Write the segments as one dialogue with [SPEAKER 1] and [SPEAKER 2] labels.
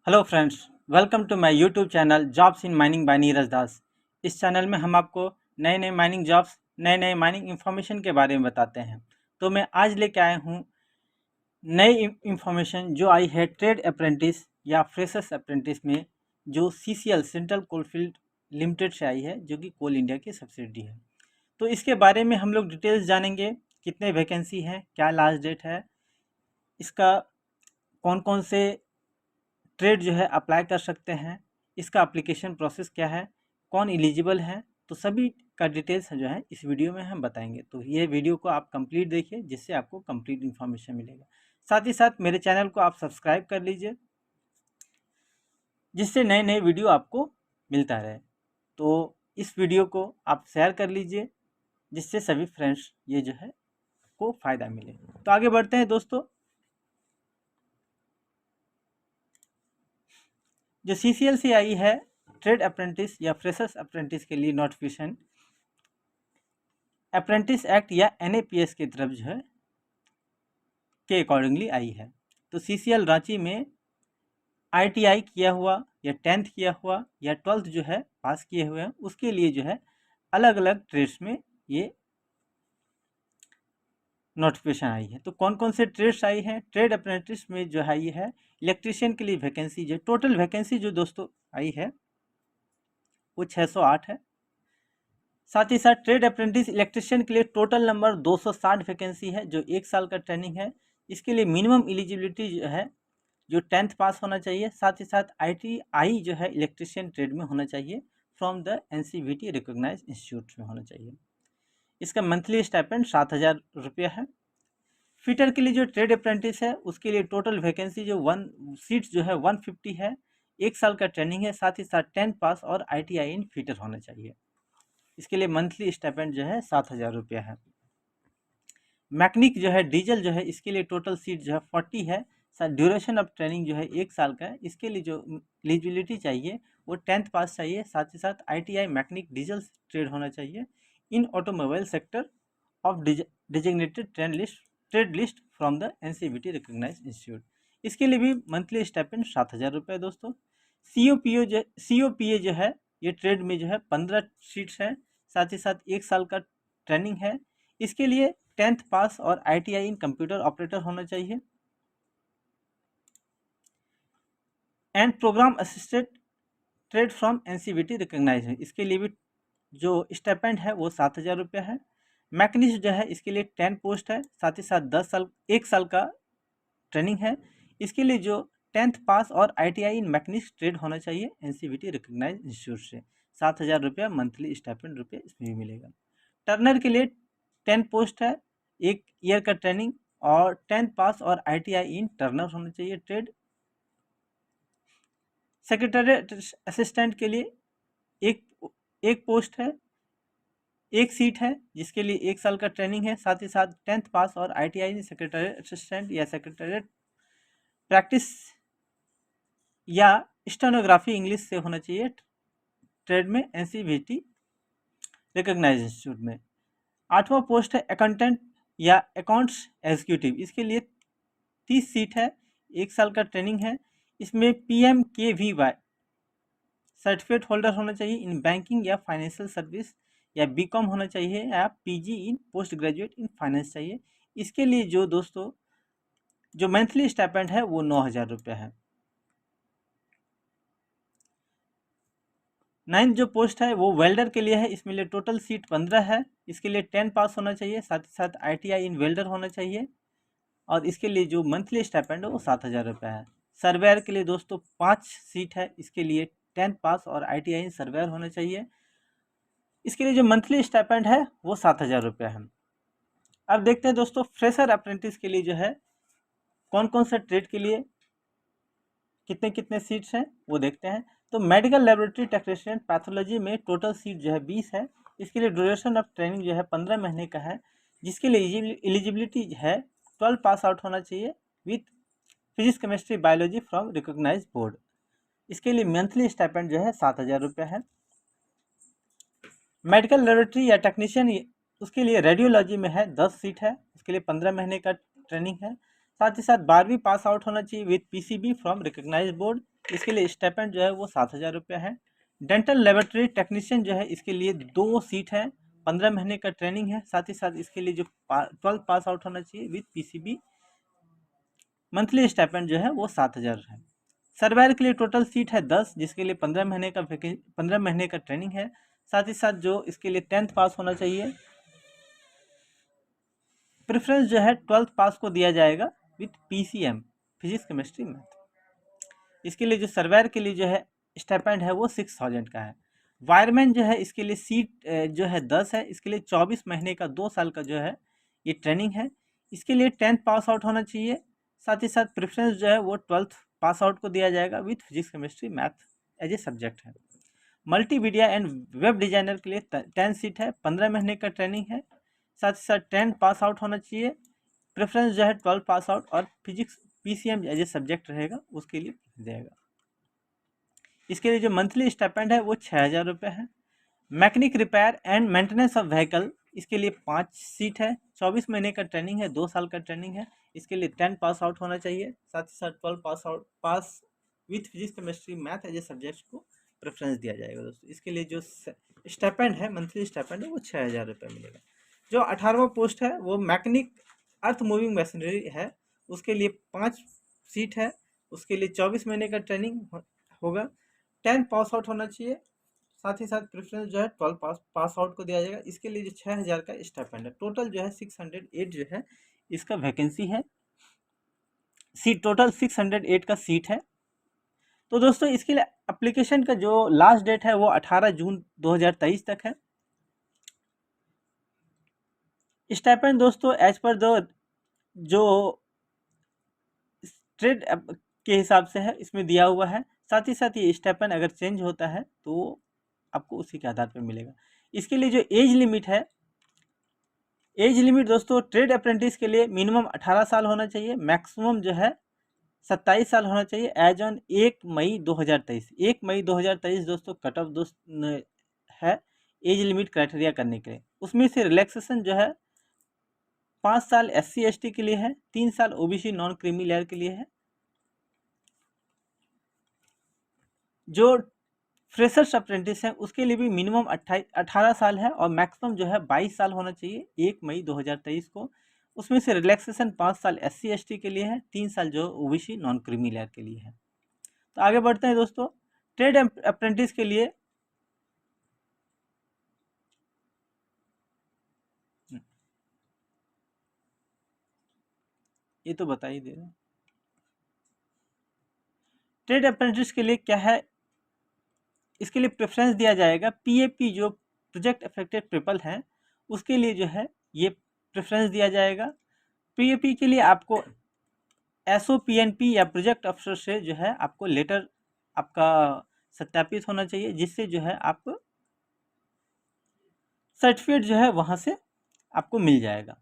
[SPEAKER 1] Hello friends, welcome to my YouTube channel jobs in mining by Neeraj Das. इस channel में हम आपको नए नए माइनिंग जॉब्स, नए नए माइनिंग इन्फॉर्मेशन के बारे में बताते हैं। तो मैं आज लेके आया हूँ नई इन्फॉर्मेशन जो आई है ट्रेड अप्रेंटिस या फ्रेशर्स अप्रेंटिस में, जो CCL सेंट्रल कोलफील्ड लिमिटेड से आई है, जो कि कोल इंडिया की सब्सिडी है। तो इसके बारे में हम लोग डिटेल्स जानेंगे, कितने वैकेंसी है, क्या लास्ट डेट है, इसका कौन कौन से ट्रेड जो है अप्लाई कर सकते हैं, इसका एप्लीकेशन प्रोसेस क्या है, कौन एलिजिबल है, तो सभी का डिटेल्स जो है इस वीडियो में हम बताएंगे। तो ये वीडियो को आप कंप्लीट देखिए, जिससे आपको कंप्लीट इन्फॉर्मेशन मिलेगा। साथ ही साथ मेरे चैनल को आप सब्सक्राइब कर लीजिए, जिससे नए नए वीडियो आपको मिलता रहे। तो इस वीडियो को आप शेयर कर लीजिए, जिससे सभी फ्रेंड्स ये जो है को फ़ायदा मिले। तो आगे बढ़ते हैं दोस्तों। जो CCL से आई है ट्रेड अप्रेंटिस या फ्रेशर्स अप्रेंटिस के लिए नोटिफिकेशन, अप्रेंटिस एक्ट या NAPS की तरफ जो है के अकॉर्डिंगली आई है। तो CCL रांची में ITI किया हुआ या 10th किया हुआ या 12th जो है पास किए हुए हैं, उसके लिए जो है अलग अलग ट्रेड्स में ये नोटिफिकेशन आई है। तो कौन कौन से ट्रेड्स आई हैं? ट्रेड अप्रेंटिस में जो है ये है इलेक्ट्रीशियन के लिए वैकेंसी, जो टोटल वैकेंसी जो दोस्तों आई है वो 608 है। साथ ही साथ ट्रेड अप्रेंटिस इलेक्ट्रिशियन के लिए टोटल नंबर 260 वैकेंसी है, जो 1 साल का ट्रेनिंग है। इसके लिए मिनिमम एलिजिबिलिटी जो है जो 10th पास होना चाहिए। साथ ही साथ ITI जो है इलेक्ट्रिशियन ट्रेड में होना चाहिए, from the NCVT recognise institute में होना चाहिए। इसका मंथली स्टाइपेंड 7,000 रुपया है। फिटर के लिए जो ट्रेड अप्रेंटिस है उसके लिए टोटल वैकेंसी जो 1 सीट जो है 150 है। 1 साल का ट्रेनिंग है। साथ ही साथ 10th पास और ITI इन फिटर होना चाहिए। इसके लिए मंथली स्टाइपेंड जो है 7,000 रुपया है। मैकेनिक जो है डीजल जो है, इसके लिए टोटल सीट जो है 40 है। ड्यूरेशन ऑफ ट्रेनिंग जो है 1 साल का है। इसके लिए जो एलिजिबिलिटी चाहिए वो 10th पास चाहिए। साथ ही साथ ITI मैकेनिक डीजल ट्रेड होना चाहिए in automobile sector of designated trade list from the NCVT recognise institute. इसके लिए भी मंथली स्टाइपेंड 7,000 रुपये दोस्तों। COPA जो है ये ट्रेड में जो है 15 सीट्स हैं। साथ ही साथ 1 साल का ट्रेनिंग है। इसके लिए 10th पास और ITI इन कंप्यूटर ऑपरेटर होना चाहिए। And program assistant trade from NCVT recognise है। इसके लिए भी जो स्टाइपेंड है वो 7,000 रुपया है। मैकेनिस्ट जो है इसके लिए 10 पोस्ट है। साथ ही साथ 1 साल का ट्रेनिंग है। इसके लिए जो 10th पास और ITI इन मैकेनिस्ट ट्रेड होना चाहिए NCVT रिकोगनाइज इंस्टीट्यूट से। 7,000 रुपया मंथली स्टाइपेंड रुपये इसमें भी मिलेगा। टर्नर के लिए 10 पोस्ट है, 1 ईयर का ट्रेनिंग और 10th पास और ITI इन टर्नर होना चाहिए ट्रेड। सेक्रेटरी असिस्टेंट के लिए एक एक पोस्ट है, 1 सीट है, जिसके लिए 1 साल का ट्रेनिंग है। साथ ही साथ 10th पास और ITI इन सेक्रेटरी असिस्टेंट या सेक्रेटरी प्रैक्टिस या स्टेनोग्राफी इंग्लिश से होना चाहिए ट्रेड में NCVT रिकोगनाइज इंस्टीट्यूट में। 8वां पोस्ट है अकाउंटेंट या अकाउंट्स एग्जीक्यूटिव। इसके लिए 30 सीट है, 1 साल का ट्रेनिंग है। इसमें PMKVY सर्टिफिकेट होल्डर होना चाहिए इन बैंकिंग या फाइनेंशियल सर्विस, या BCom होना चाहिए, या PG in post graduate in finance चाहिए। इसके लिए जो दोस्तों जो मंथली स्टाइपेंड है वो 9,000 रुपया है। 9th जो पोस्ट है वो वेल्डर के लिए है। इसमें लिए टोटल सीट 15 है। इसके लिए 10 पास होना चाहिए। साथ ही साथ ITI इन वेल्डर होना चाहिए। और इसके लिए जो मंथली स्टाइपेंड है वो 7,000 रुपया है। सर्वेयर के लिए दोस्तों 5 सीट है। इसके लिए 10th पास और ITI इन सर्वेयर होना चाहिए। इसके लिए जो मंथली स्टाइपेंड है वो 7,000 रुपया है। अब देखते हैं दोस्तों फ्रेशर अप्रेंटिस के लिए जो है कौन कौन सा ट्रेड के लिए कितने कितने सीट्स हैं वो देखते हैं। तो मेडिकल लेबोरेटरी टेक्नीशियन पैथोलॉजी में टोटल सीट जो है 20 है। इसके लिए ड्यूरेशन ऑफ ट्रेनिंग जो है 15 महीने का है, जिसके लिए एलिजिबिलिटी है 12 पास आउट होना चाहिए with physics chemistry biology from recognise board. इसके लिए मंथली स्टाइपेंड जो है 7,000 रुपया है। मेडिकल लेबोरेटरी या टेक्नीशियन उसके लिए रेडियोलॉजी में है 10 सीट है। उसके लिए 15 महीने का ट्रेनिंग है। साथ ही साथ 12वीं पास आउट होना चाहिए with PCB from recognised board. इसके लिए स्टाइपेंड जो है वो 7,000 रुपया है। डेंटल लेबोरेटरी टेक्नीशियन जो है इसके लिए 2 सीट है, 15 महीने का ट्रेनिंग है। साथ ही साथ इसके लिए जो 12th पास आउट होना चाहिए विथ पीसीबी। मंथली स्टाइपेंड जो है वो 7,000 है। सर्वेयर के लिए टोटल सीट है 10, जिसके लिए 15 महीने का ट्रेनिंग है। साथ ही साथ जो इसके लिए 10th पास होना चाहिए। प्रेफरेंस जो है 12th पास को दिया जाएगा with PCM, physics chemistry math. इसके लिए जो सर्वेयर के लिए जो है स्टाइपेंड है वो 6,000 का है। वायरमैन जो है इसके लिए सीट जो है 10 है। इसके लिए 24 महीने का 2 साल का जो है ये ट्रेनिंग है। इसके लिए 10th पास आउट होना चाहिए। साथ ही साथ प्रेफरेंस जो है वो 12th पास आउट को दिया जाएगा with physics chemistry math as a subject है। मल्टीमीडिया एंड वेब डिजाइनर के लिए 10 सीट है, 15 महीने का ट्रेनिंग है। साथ ही साथ 10 पास आउट होना चाहिए। प्रेफरेंस जो है 12 पास आउट और physics PCM as a subject रहेगा उसके लिए देगा। इसके लिए जो मंथली स्टाइपेंड है वो 6,000 रुपये है। Mechanic repair and maintenance of vehicle, इसके लिए 5 सीट है, 24 महीने का ट्रेनिंग है, 2 साल का ट्रेनिंग है। इसके लिए 10 पास आउट होना चाहिए। साथ ही साथ 12 pass with physics chemistry math as a subject को प्रेफरेंस दिया जाएगा दोस्तों। इसके लिए जो स्टाइपेंड है, मंथली स्टाइपेंड है वो 6,000 रुपये मिलेगा। जो 18वां पोस्ट है वो मैकेनिक अर्थ मूविंग मशीनरी है। उसके लिए 5 सीट है। उसके लिए 24 महीने का ट्रेनिंग होगा। 10 पास आउट होना चाहिए। साथ ही साथ प्रेफरेंस जो है 12 पास आउट को दिया जाएगा। इसके लिए जो 6,000 का स्टाइपेंड है। टोटल जो है 608 जो है इसका वैकेंसी है। सीट टोटल 608 का सीट है। तो दोस्तों इसके लिए एप्लीकेशन का जो लास्ट डेट है वो 18 जून 2023 तक है। स्टाइपेंड दोस्तों एज पर जो ट्रेड के हिसाब से है इसमें दिया हुआ है। साथ ही साथ ये स्टाइपेंड अगर चेंज होता है तो आपको उसी के आधार पर मिलेगा। इसके लिए जो एज लिमिट है, एज लिमिट दोस्तों ट्रेड अप्रेंटिस के लिए मिनिमम 18 साल होना चाहिए, मैक्सिमम जो है 27 साल होना चाहिए एज ऑन 1 मई 2023। 1 मई 2023 दोस्तों कट ऑफ है एज लिमिट क्राइटेरिया करने के लिए। उसमें से रिलैक्सेशन जो है 5 साल SC/ST के लिए है, 3 साल OBC नॉन क्रीमी लेयर के लिए है। जो फ्रेशर्स अप्रेंटिस हैं उसके लिए भी मिनिमम 18 साल है और मैक्सिमम जो है 22 साल होना चाहिए 1 मई 2023 को। उसमें से रिलैक्सेशन 5 साल SC/ST के लिए है, 3 साल जो OBC नॉन क्रीमी लेयर के लिए है। तो आगे बढ़ते हैं दोस्तों। ट्रेड अप्रेंटिस के लिए ये तो बता ही दे रहे हैं। ट्रेड अप्रेंटिस के लिए क्या है, इसके लिए प्रेफरेंस दिया जाएगा PAP जो प्रोजेक्ट अफेक्टेड पीपल हैं उसके लिए जो है ये प्रेफरेंस दिया जाएगा। PAP के लिए आपको SOPNP या प्रोजेक्ट अफसर से जो है आपको लेटर आपका सत्यापित होना चाहिए, जिससे जो है आप सर्टिफिकेट जो है वहाँ से आपको मिल जाएगा।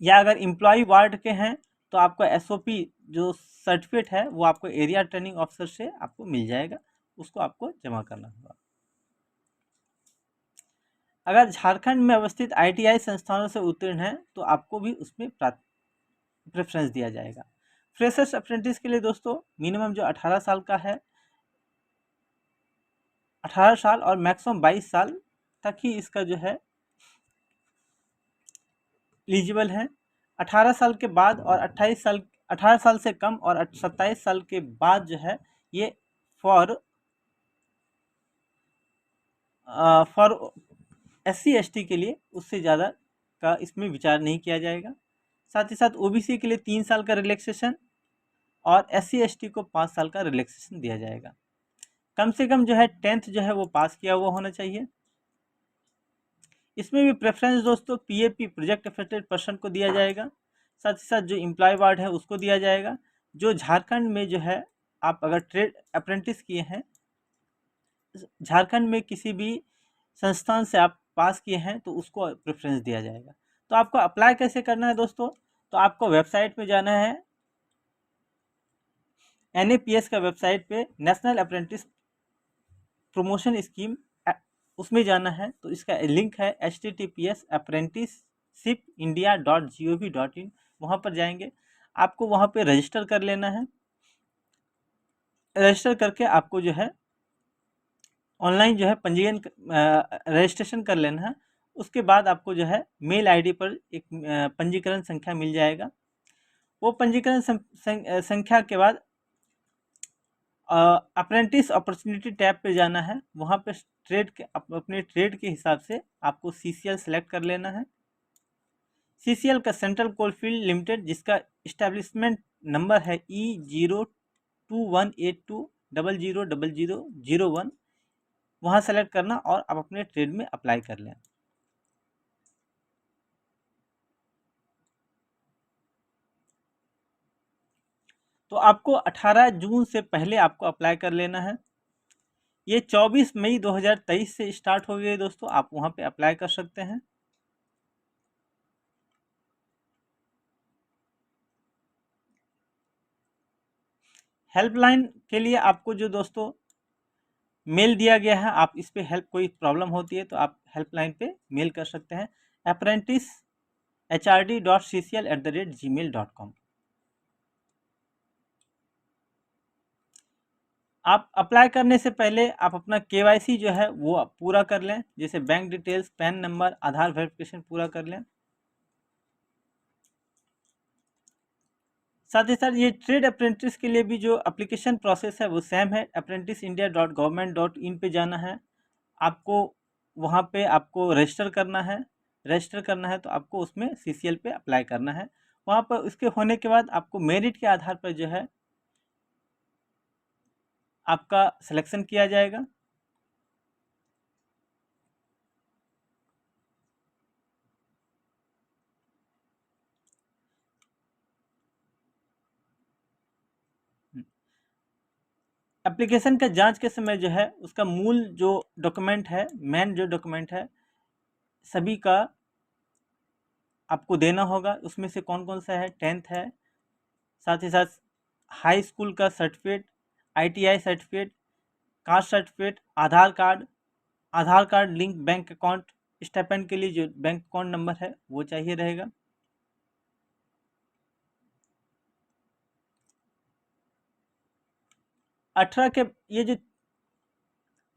[SPEAKER 1] या अगर एम्प्लॉय वार्ड के हैं तो आपको SOP जो सर्टिफिकेट है वो आपको एरिया ट्रेनिंग ऑफिसर से आपको मिल जाएगा, उसको आपको जमा करना होगा। अगर झारखंड में अवस्थित ITI संस्थानों से उत्तीर्ण है तो आपको भी उसमें प्रेफरेंस दिया जाएगा। फ्रेशर्स अप्रेंटिस के लिए दोस्तों मिनिमम जो 18 साल का है, 18 साल और मैक्सिमम 22 साल तक ही इसका जो है एलिजिबल है। 18 साल के बाद और 18 साल से कम और 27 साल के बाद जो है ये फॉर SC/ST के लिए उससे ज़्यादा का इसमें विचार नहीं किया जाएगा। साथ ही साथ OBC के लिए 3 साल का रिलैक्सेशन और SC/ST को 5 साल का रिलैक्सेशन दिया जाएगा। कम से कम जो है 10th जो है वो पास किया हुआ होना चाहिए। इसमें भी प्रेफरेंस दोस्तों PAP प्रोजेक्ट अफेक्टेड पर्सन को दिया जाएगा। साथ ही साथ जो एम्प्लॉय वार्ड है उसको दिया जाएगा। जो झारखंड में जो है आप अगर ट्रेड अप्रेंटिस किए हैं, झारखंड में किसी भी संस्थान से आप पास किए हैं तो उसको प्रेफरेंस दिया जाएगा। तो आपको अप्लाई कैसे करना है दोस्तों, तो आपको वेबसाइट में जाना है, NAPS का वेबसाइट पे नेशनल अप्रेंटिस प्रमोशन स्कीम उसमें जाना है। तो इसका लिंक है https apprenticeshipindia.gov.in, वहाँ पर जाएंगे। आपको वहाँ पे रजिस्टर कर लेना है। रजिस्टर करके आपको जो है ऑनलाइन जो है पंजीयन रजिस्ट्रेशन कर लेना है। उसके बाद आपको जो है मेल आईडी पर एक पंजीकरण संख्या मिल जाएगा। वो पंजीकरण संख्या के बाद अप्रेंटिस अपॉर्चुनिटी टैब पे जाना है। वहाँ पे ट्रेड के अपने ट्रेड के हिसाब से आपको CCL सेलेक्ट कर लेना है। CCL का सेंट्रल कोलफील्ड लिमिटेड, जिसका इस्टेब्लिशमेंट नंबर है E021820000001, वहाँ सेलेक्ट करना और आप अपने ट्रेड में अप्लाई कर लें। तो आपको 18 जून से पहले आपको अप्लाई कर लेना है। ये 24 मई 2023 से स्टार्ट हो गई दोस्तों, आप वहाँ पे अप्लाई कर सकते हैं। हेल्पलाइन के लिए आपको जो दोस्तों मेल दिया गया है, आप इस पे हेल्प, कोई प्रॉब्लम होती है तो आप हेल्पलाइन पे मेल कर सकते हैं, apprentice.hrd.ccl@gmail.com। आप अप्लाई करने से पहले आप अपना KYC जो है वो आप पूरा कर लें, जैसे बैंक डिटेल्स, पैन नंबर, आधार वेरिफिकेशन पूरा कर लें। साथ ही साथ ये ट्रेड अप्रेंटिस के लिए भी जो एप्लीकेशन प्रोसेस है वो सेम है। apprenticeindia.government.in पे जाना है आपको, वहाँ पे आपको रजिस्टर करना है। रजिस्टर करना है तो आपको उसमें CCL पे अप्लाई करना है। वहाँ पर उसके होने के बाद आपको मेरिट के आधार पर जो है आपका सिलेक्शन किया जाएगा। एप्लीकेशन का जांच के समय जो है उसका मूल जो डॉक्यूमेंट है, मेन जो डॉक्यूमेंट है, सभी का आपको देना होगा। उसमें से कौन कौन सा है, 10th है, साथ ही साथ हाई स्कूल का certificate, ITI certificate, caste certificate, Aadhaar card link bank account, stipend के लिए जो बैंक अकाउंट नंबर है वो चाहिए रहेगा। अठारह के ये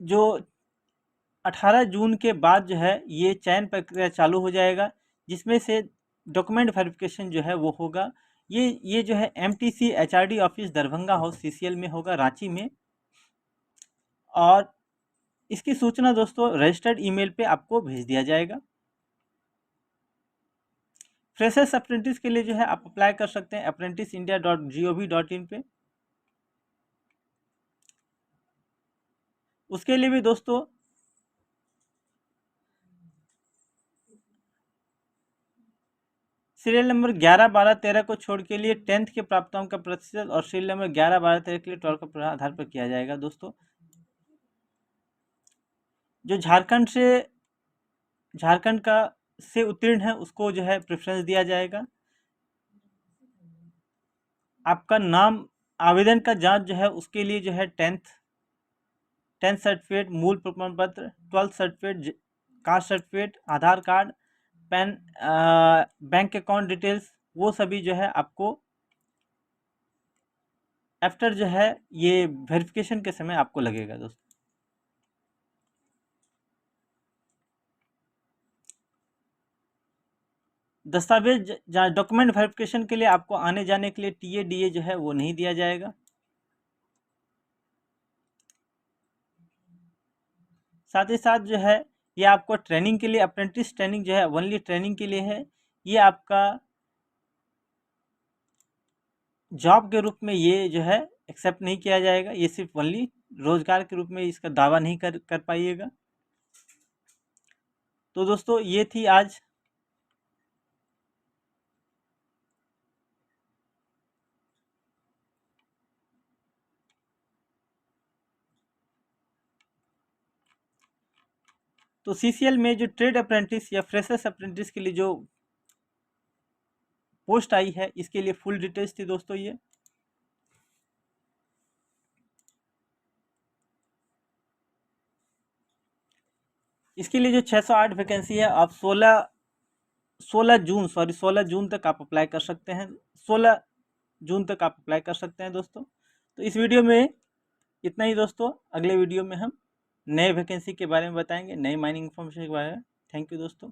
[SPEAKER 1] जो 18 जून के बाद जो है ये चयन प्रक्रिया चालू हो जाएगा, जिसमें से डॉक्यूमेंट वेरिफिकेशन जो है वो होगा। ये जो है MTC HRD office Darbhanga house CCL में होगा, रांची में। और इसकी सूचना दोस्तों रजिस्टर्ड ईमेल पे आपको भेज दिया जाएगा। फ्रेशर्स अप्रेंटिस के लिए जो है आप अप्लाई कर सकते हैं apprentice.india.gov.in पे। उसके लिए भी दोस्तों सीरियल नंबर 11, 12, 13 को छोड़ के लिए 10th के प्राप्तांक का प्रतिशत और सीरियल नंबर 11, 12, 13 के लिए 12 का आधार पर किया जाएगा दोस्तों। जो झारखंड का से उत्तीर्ण है उसको जो है प्रेफरेंस दिया जाएगा। आपका नाम, आवेदन का जांच जो है उसके लिए जो है 10th सर्टिफिकेट, मूल प्रमाण पत्र, 12th certificate, caste certificate, Aadhaar card, PAN, bank account details, वो सभी जो है आपको आफ्टर जो है ये वेरिफिकेशन के समय आपको लगेगा दोस्तों। दस्तावेज डॉक्यूमेंट वेरिफिकेशन के लिए आपको आने जाने के लिए TADA जो है वो नहीं दिया जाएगा। साथ ही साथ जो है ये आपको ट्रेनिंग के लिए, अप्रेंटिस ट्रेनिंग जो है ओनली ट्रेनिंग के लिए है। ये आपका जॉब के रूप में ये जो है एक्सेप्ट नहीं किया जाएगा। ये सिर्फ ओनली रोजगार के रूप में इसका दावा नहीं कर पाइएगा। तो दोस्तों ये थी आज तो CCL में जो ट्रेड अप्रेंटिस या फ्रेशर्स अप्रेंटिस के लिए जो पोस्ट आई है, इसके लिए फुल डिटेल्स थी दोस्तों। ये इसके लिए जो 608 वैकेंसी है, आप 16 जून तक आप अप्लाई कर सकते हैं। 16 जून तक आप अप्लाई कर सकते हैं दोस्तों। तो इस वीडियो में इतना ही दोस्तों। अगले वीडियो में हम नए वैकेंसी के बारे में बताएंगे, नए माइनिंग इन्फॉर्मेशन के बारे में। थैंक यू दोस्तों।